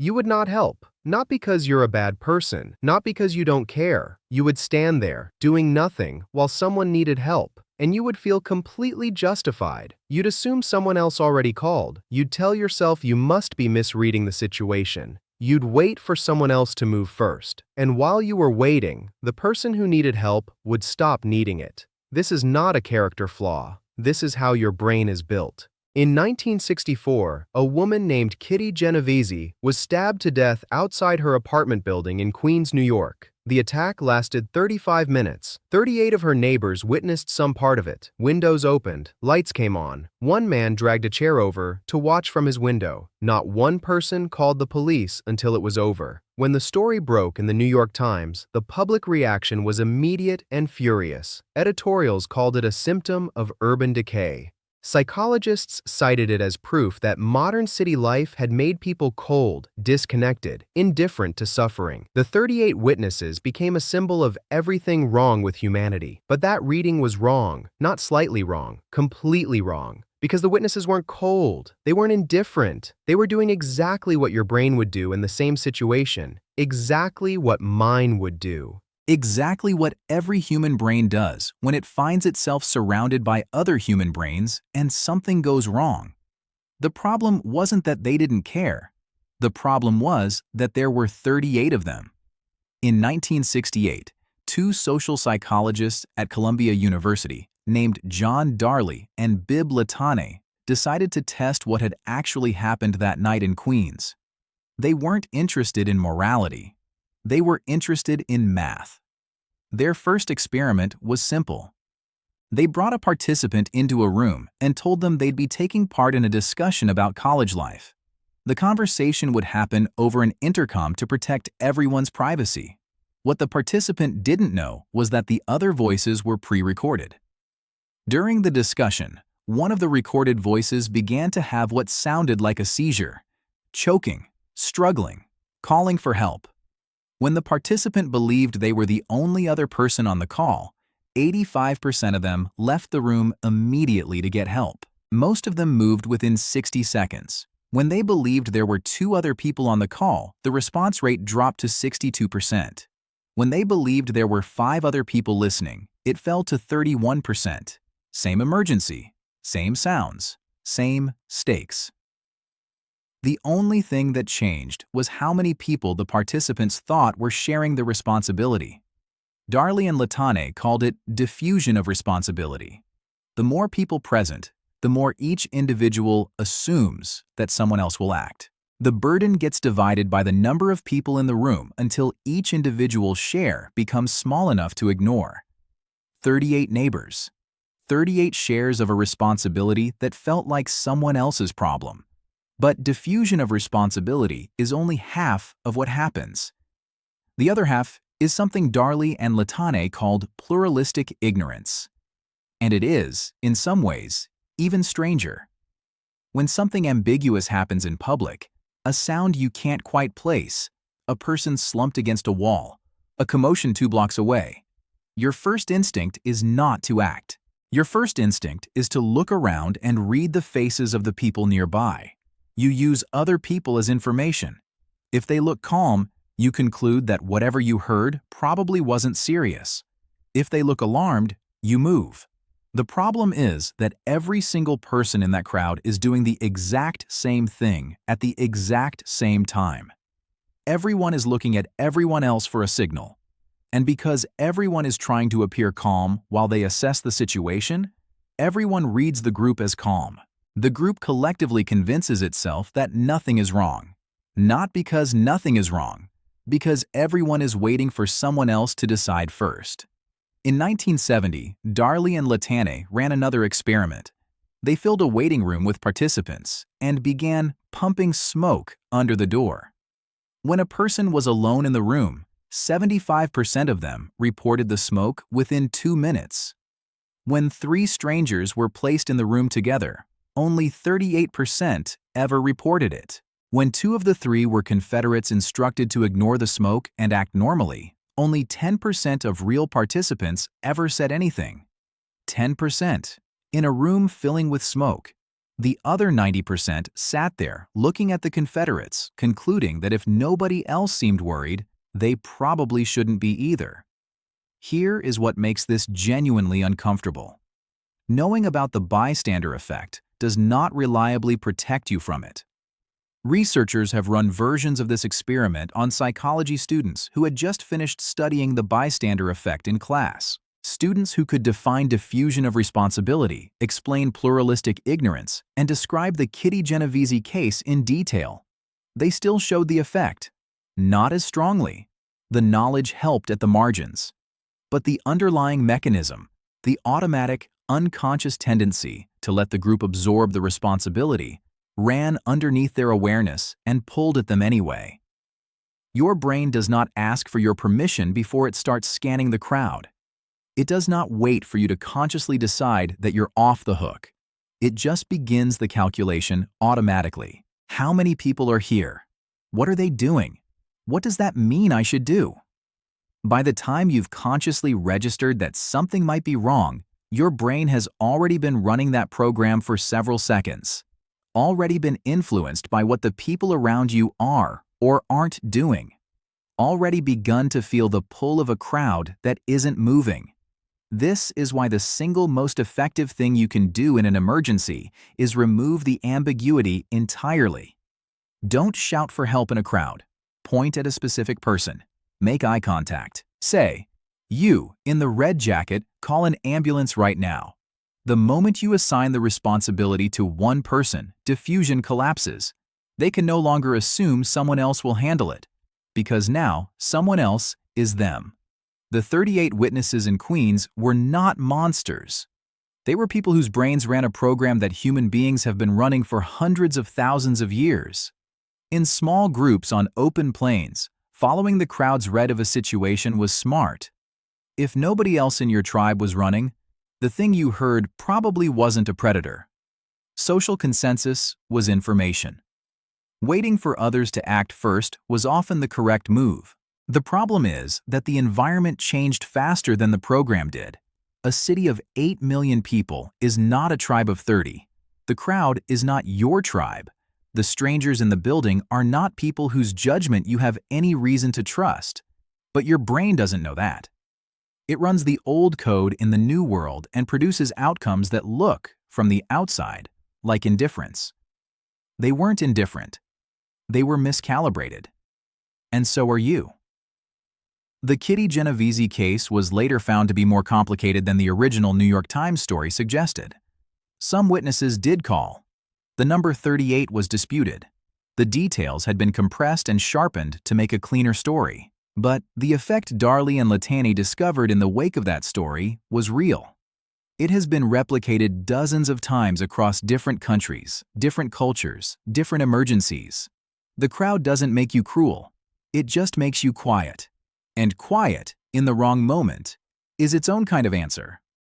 You would not help. Not because you're a bad person, not because you don't care. You would stand there, doing nothing, while someone needed help, and you would feel completely justified. You'd assume someone else already called. You'd tell yourself you must be misreading the situation. You'd wait for someone else to move first, and while you were waiting, the person who needed help would stop needing it. This is not a character flaw. This is how your brain is built. In 1964, a woman named Kitty Genovese was stabbed to death outside her apartment building in Queens, New York. The attack lasted 35 minutes. 38 of her neighbors witnessed some part of it. Windows opened, lights came on. One man dragged a chair over to watch from his window. Not one person called the police until it was over. When the story broke in the New York Times, the public reaction was immediate and furious. Editorials called it a symptom of urban decay. Psychologists cited it as proof that modern city life had made people cold, disconnected, indifferent to suffering. The 38 witnesses became a symbol of everything wrong with humanity. But that reading was wrong, not slightly wrong, completely wrong. Because the witnesses weren't cold, they weren't indifferent. They were doing exactly what your brain would do in the same situation, exactly what mine would do. Exactly what every human brain does when it finds itself surrounded by other human brains and something goes wrong. The problem wasn't that they didn't care. The problem was that there were 38 of them. In 1968, two social psychologists at Columbia University, named John Darley and Bib Latane, decided to test what had actually happened that night in Queens. They weren't interested in morality. They were interested in math. Their first experiment was simple. They brought a participant into a room and told them they'd be taking part in a discussion about college life. The conversation would happen over an intercom to protect everyone's privacy. What the participant didn't know was that the other voices were pre-recorded. During the discussion, one of the recorded voices began to have what sounded like a seizure, choking, struggling, calling for help. When the participant believed they were the only other person on the call, 85% of them left the room immediately to get help. Most of them moved within 60 seconds. When they believed there were two other people on the call, the response rate dropped to 62%. When they believed there were 5 other people listening, it fell to 31%. Same emergency, same sounds, same stakes. The only thing that changed was how many people the participants thought were sharing the responsibility. Darley and Latane called it diffusion of responsibility. The more people present, the more each individual assumes that someone else will act. The burden gets divided by the number of people in the room until each individual's share becomes small enough to ignore. 38 neighbors. 38 shares of a responsibility that felt like someone else's problem. But diffusion of responsibility is only half of what happens. The other half is something Darley and Latane called pluralistic ignorance. And it is, in some ways, even stranger. When something ambiguous happens in public, a sound you can't quite place, a person slumped against a wall, a commotion 2 blocks away, your first instinct is not to act. Your first instinct is to look around and read the faces of the people nearby. You use other people as information. If they look calm, you conclude that whatever you heard probably wasn't serious. If they look alarmed, you move. The problem is that every single person in that crowd is doing the exact same thing at the exact same time. Everyone is looking at everyone else for a signal. And because everyone is trying to appear calm while they assess the situation, everyone reads the group as calm. The group collectively convinces itself that nothing is wrong. Not because nothing is wrong, because everyone is waiting for someone else to decide first. In 1970, Darley and Latane ran another experiment. They filled a waiting room with participants and began pumping smoke under the door. When a person was alone in the room, 75% of them reported the smoke within 2 minutes. When 3 strangers were placed in the room together, only 38% ever reported it. When 2 of the 3 were Confederates instructed to ignore the smoke and act normally, only 10% of real participants ever said anything. 10%. In a room filling with smoke. The other 90% sat there looking at the Confederates, concluding that if nobody else seemed worried, they probably shouldn't be either. Here is what makes this genuinely uncomfortable. Knowing about the bystander effect does not reliably protect you from it. Researchers have run versions of this experiment on psychology students who had just finished studying the bystander effect in class. Students who could define diffusion of responsibility, explain pluralistic ignorance, and describe the Kitty Genovese case in detail. They still showed the effect. Not as strongly. The knowledge helped at the margins. But the underlying mechanism, the automatic, unconscious tendency to let the group absorb the responsibility, ran underneath their awareness and pulled at them anyway. Your brain does not ask for your permission before it starts scanning the crowd. It does not wait for you to consciously decide that you're off the hook. It just begins the calculation automatically. How many people are here? What are they doing? What does that mean I should do? By the time you've consciously registered that something might be wrong, your brain has already been running that program for several seconds. Already been influenced by what the people around you are or aren't doing. Already begun to feel the pull of a crowd that isn't moving. This is why the single most effective thing you can do in an emergency is remove the ambiguity entirely. Don't shout for help in a crowd. Point at a specific person. Make eye contact. Say, "You, in the red jacket, call an ambulance right now." The moment you assign the responsibility to one person, diffusion collapses. They can no longer assume someone else will handle it, because now someone else is them. The 38 witnesses in Queens were not monsters. They were people whose brains ran a program that human beings have been running for hundreds of thousands of years. In small groups on open plains, following the crowd's read of a situation was smart. If nobody else in your tribe was running, the thing you heard probably wasn't a predator. Social consensus was information. Waiting for others to act first was often the correct move. The problem is that the environment changed faster than the program did. A city of 8 million people is not a tribe of 30. The crowd is not your tribe. The strangers in the building are not people whose judgment you have any reason to trust. But your brain doesn't know that. It runs the old code in the new world and produces outcomes that look, from the outside, like indifference. They weren't indifferent. They were miscalibrated. And so are you. The Kitty Genovese case was later found to be more complicated than the original New York Times story suggested. Some witnesses did call. The number 38 was disputed. The details had been compressed and sharpened to make a cleaner story. But the effect Darley and Latani discovered in the wake of that story was real. It has been replicated dozens of times across different countries, different cultures, different emergencies. The crowd doesn't make you cruel. It just makes you quiet. And quiet, in the wrong moment, is its own kind of answer.